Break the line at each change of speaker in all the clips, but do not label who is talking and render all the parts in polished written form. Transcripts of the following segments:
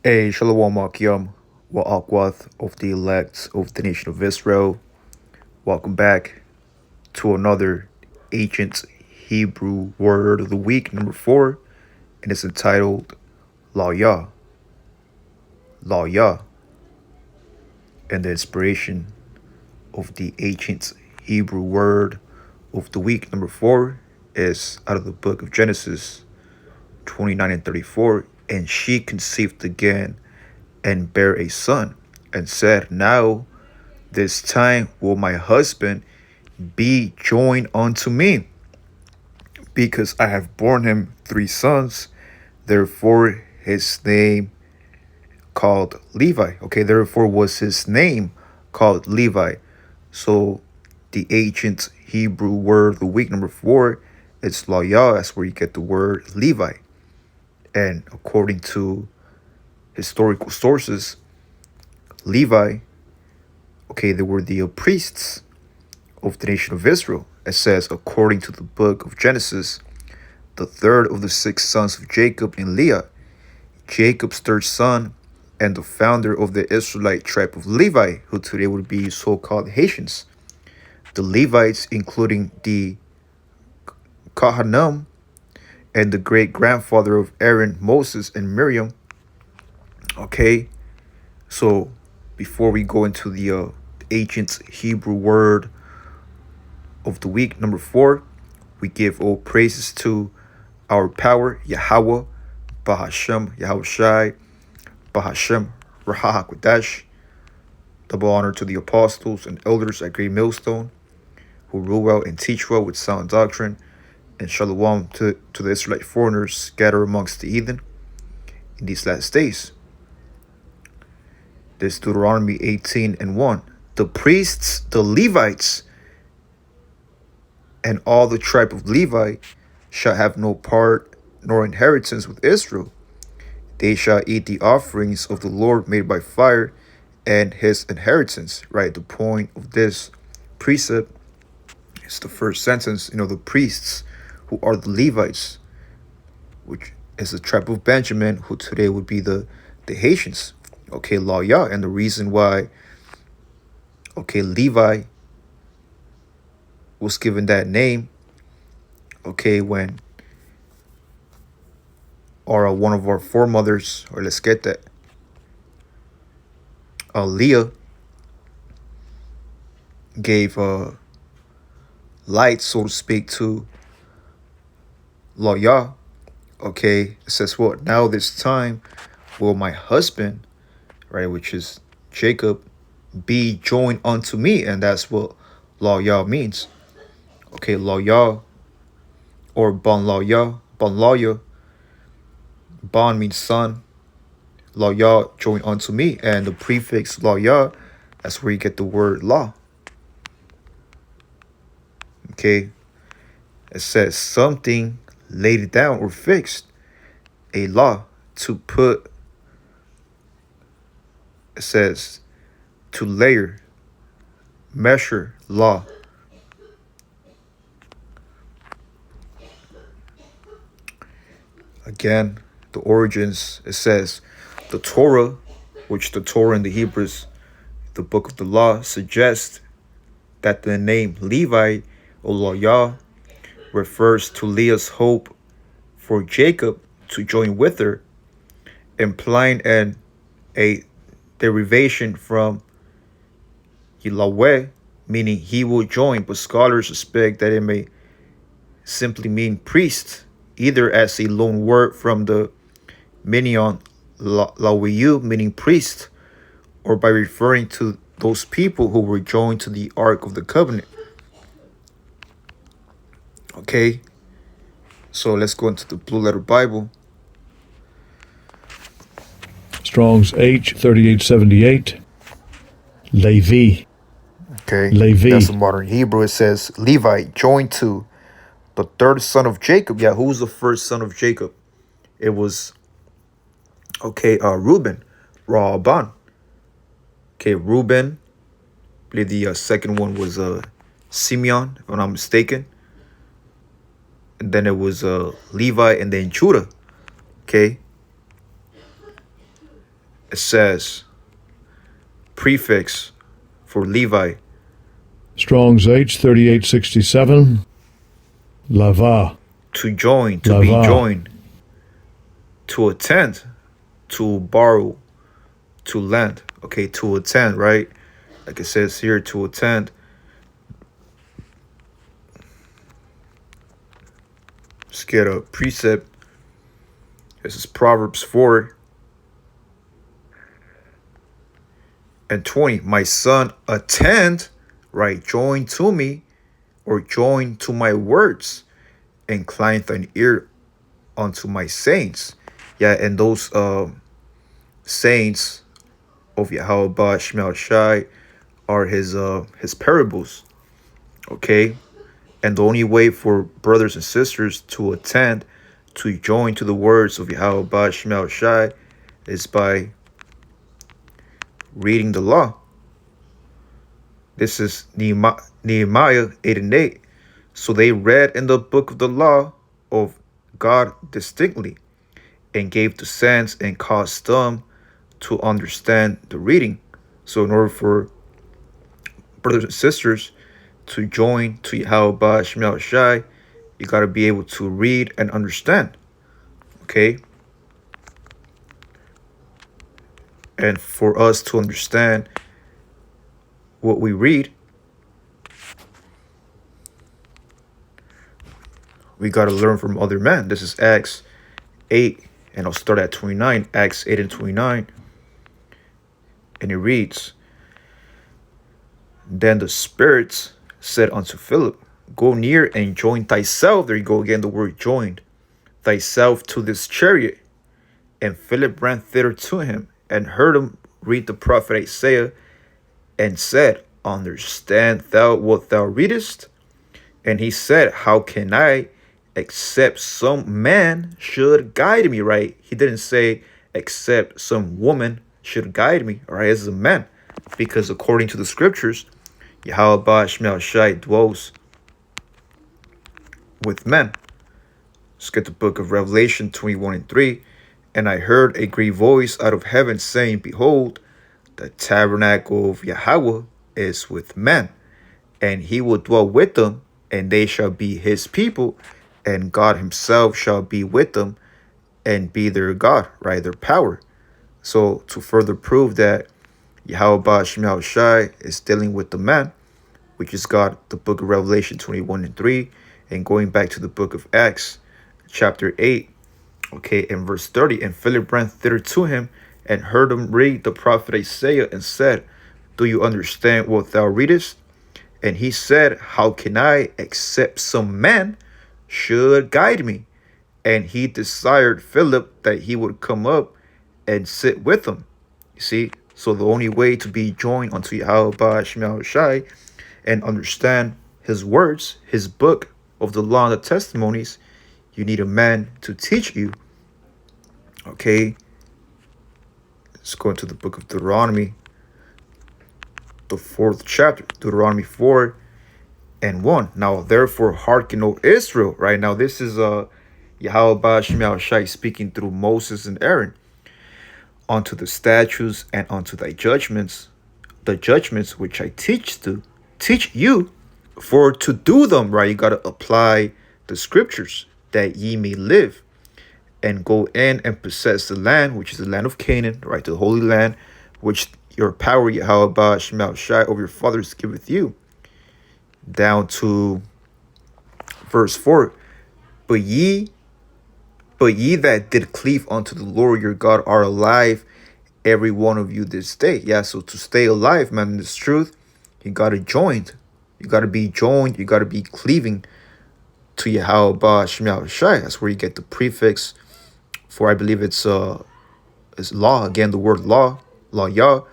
Hey, Shalom Akim, wa Akwath of the elect of the nation of Israel. Welcome back to another ancient Hebrew word of the week, number 4, and it's entitled LAWYA. LAWYA. And the inspiration of the ancient Hebrew word of the week, number 4, is out of the book of Genesis 29 and 34. And she conceived again and bare a son, and said, Now this time will my husband be joined unto me, because I have borne him 3 sons. Therefore his name called Levi. Okay, therefore was his name called Levi. So the ancient Hebrew word of the week, number 4, it's LAWYA. That's where you get the word Levi. And according to historical sources, Levi, okay, they were the priests of the nation of Israel. It says, according to the book of Genesis, the third of the 6 sons of Jacob and Leah, Jacob's third son, and the founder of the Israelite tribe of Levi, who today would be so-called Haitians. The Levites, including the Kohanim and the great-grandfather of Aaron, Moses, and Miriam. Okay, so before we go into the ancient Hebrew word of the week, number 4, we give all praises to our power, Yahweh, Bahashem, Yahushai, Bahashem, Rahahakodash. Double honor to the apostles and elders at Great Millstone, who rule well and teach well with sound doctrine, and shalom to the Israelite foreigners scattered amongst the heathen in these last days. This Deuteronomy 18 and 1. The priests, the Levites, and all the tribe of Levi shall have no part nor inheritance with Israel. They shall eat the offerings of the Lord made by fire and his inheritance. Right, the point of this precept is the first sentence, the priests who are the Levites, which is the tribe of Benjamin, who today would be the Haitians. Okay, LAWYA. And the reason why, Levi was given that name, when one of our foremothers, or let's get that, Leah gave light, so to speak, to LAWYA. Okay, it says what? Now this time will my husband, right, which is Jacob, be joined unto me, and that's what LAWYA means. Okay, LAWYA or Ban LAWYA. Ban means son. LAWYA, joined unto me, and the prefix LAWYA, that's where you get the word law. Okay, it says something laid down or fixed, a law to put. It says to layer, measure, law. Again, the origins, it says the Torah, which the Torah in the Hebrews, the book of the law, suggests that the name Levi or LAWYA refers to Leah's hope for Jacob to join with her, implying a derivation from Yahweh, meaning he will join, but scholars suspect that it may simply mean priest, either as a loan word from the Minyan LAWYA, meaning priest, or by referring to those people who were joined to the Ark of the Covenant. Okay, so let's go into the Blue Letter Bible.
Strong's H3878. Levi.
Okay,
Levi.
that's the modern Hebrew. It says Levi joined to the third son of Jacob. Yeah, who was the first son of Jacob? It was Reuben, Raban. Okay, Reuben. I believe the second one was Simeon, if I'm not mistaken. And then it was Levi, and then Judah. Okay. It says prefix for Levi.
Strong's H 3867. Lava.
To join, to be
Lava.
joined, to attend, to borrow, to lend. Okay, to attend, right? Like it says here, to attend. Let's get a precept. This is Proverbs 4:20. My son, attend, right? Join to me, or join to my words. Incline thine ear unto my saints. Yeah, and those saints of Yahweh Shemel Shai are his parables. Okay? And the only way for brothers and sisters to attend, to join to the words of Yahweh Shemel Shai, is by reading the law. This is Nehemiah 8:8. So they read in the book of the law of God distinctly, and gave the sense and caused them to understand the reading. So in order for brothers and sisters to join to Yahweh Shemel Shai, you got to be able to read and understand. Okay? And for us to understand what we read, we got to learn from other men. This is Acts 8, and I'll start at 29. Acts 8 and 29. And it reads, Then the spirits said unto Philip, Go near and join thyself. There you go again, the word joined. Thyself to this chariot. And Philip ran thither to him, and heard him read the prophet Isaiah, and said, Understand thou what thou readest? And he said, How can I, except some man should guide me, right? He didn't say, except some woman should guide me, all right? As a man, because according to the scriptures, Yahweh Shemel Shai dwells with men. Let's get the book of Revelation 21:3. And I heard a great voice out of heaven saying, Behold, the tabernacle of Yahweh is with men, and he will dwell with them, and they shall be his people, and God himself shall be with them and be their God, right? Their power. So to further prove that Yahweh Shemel Shai is dealing with the man, we just got the book of Revelation 21:3, and going back to the book of Acts, chapter 8, okay, in verse 30. And Philip ran thither to him, and heard him read the prophet Isaiah, and said, Do you understand what thou readest? And he said, How can I, except some man should guide me? And he desired Philip that he would come up and sit with him. You see, so the only way to be joined unto Yahweh Shemel Shai and understand his words, his book of the law and the testimonies, you need a man to teach you. Okay, let's go into the book of Deuteronomy, the 4th chapter, Deuteronomy 4:1. Now, therefore, hearken, O Israel. Right now, this is Yahweh Shemel Shai speaking through Moses and Aaron. Unto the statutes and unto thy judgments, the judgments which I teach you, for to do them. Right, you got to apply the scriptures, that ye may live, and go in and possess the land, which is the land of Canaan, right, the holy land, which your power, Yahweh Shemel Shai, over your fathers giveth you. Down to verse 4. But ye that did cleave unto the Lord your God are alive, every one of you this day. Yeah, so to stay alive, man, in this truth, you got to join. You got to be joined. You got to be cleaving to Yahweh Shemel Shai. That's where you get the prefix for, I believe it's law. Again, the word law, LAWYA.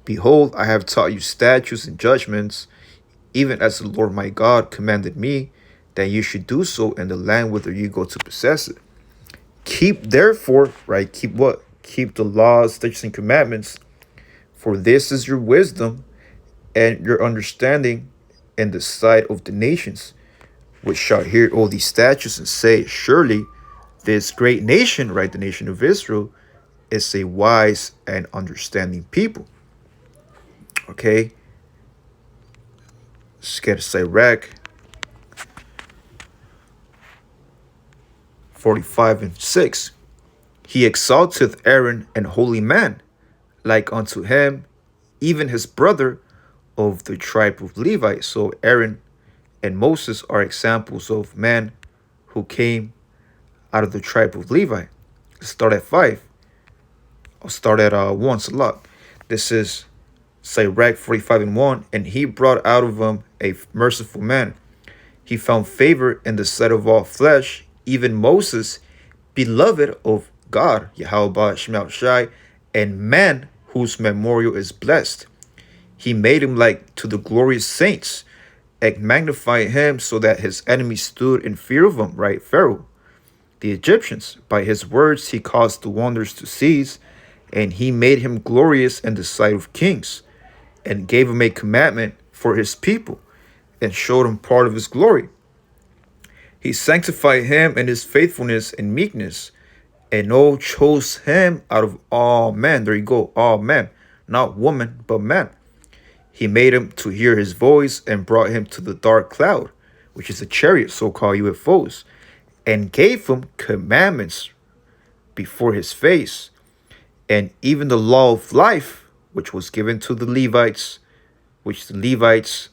Behold, I have taught you statutes and judgments, even as the Lord my God commanded me, that you should do so in the land whither you go to possess it. Keep therefore, right, keep what? Keep the laws, statutes, and commandments, for this is your wisdom and your understanding in the sight of the nations, which shall hear all these statutes and say, Surely this great nation, right, the nation of Israel, is a wise and understanding people. Okay, let's get Sirach 45:6. He exalteth Aaron an holy man, like unto him, even his brother of the tribe of Levi. So Aaron and Moses are examples of men who came out of the tribe of Levi. Let's start at 5. I'll start at 1. Salat. This is Sirach 45:1. And he brought out of him a merciful man. He found favor in the sight of all flesh, even Moses, beloved of God, Yahweh Shemel Shai, and man whose memorial is blessed. He made him like to the glorious saints, and magnified him so that his enemies stood in fear of him, right? Pharaoh, the Egyptians. By his words he caused the wonders to cease, and he made him glorious in the sight of kings, and gave him a commandment for his people, and showed him part of his glory. He sanctified him in his faithfulness and meekness, and chose him out of all men. There you go, all men, not woman, but men. He made him to hear his voice and brought him to the dark cloud, which is a chariot, so-called UFOs, and gave him commandments before his face, and even the law of life, which was given to the Levites, which the Levites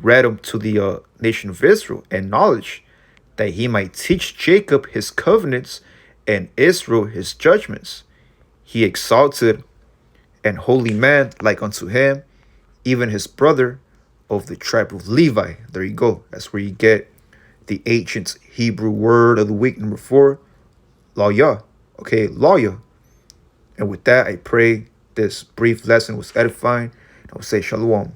read them to the nation of Israel, and knowledge, that he might teach Jacob his covenants and Israel his judgments. He exalted an holy man like unto him, even his brother of the tribe of Levi. There you go. That's where you get the ancient Hebrew word of the week, number 4, LAWYA. Okay, LAWYA. And with that, I pray this brief lesson was edifying. I will say shalom.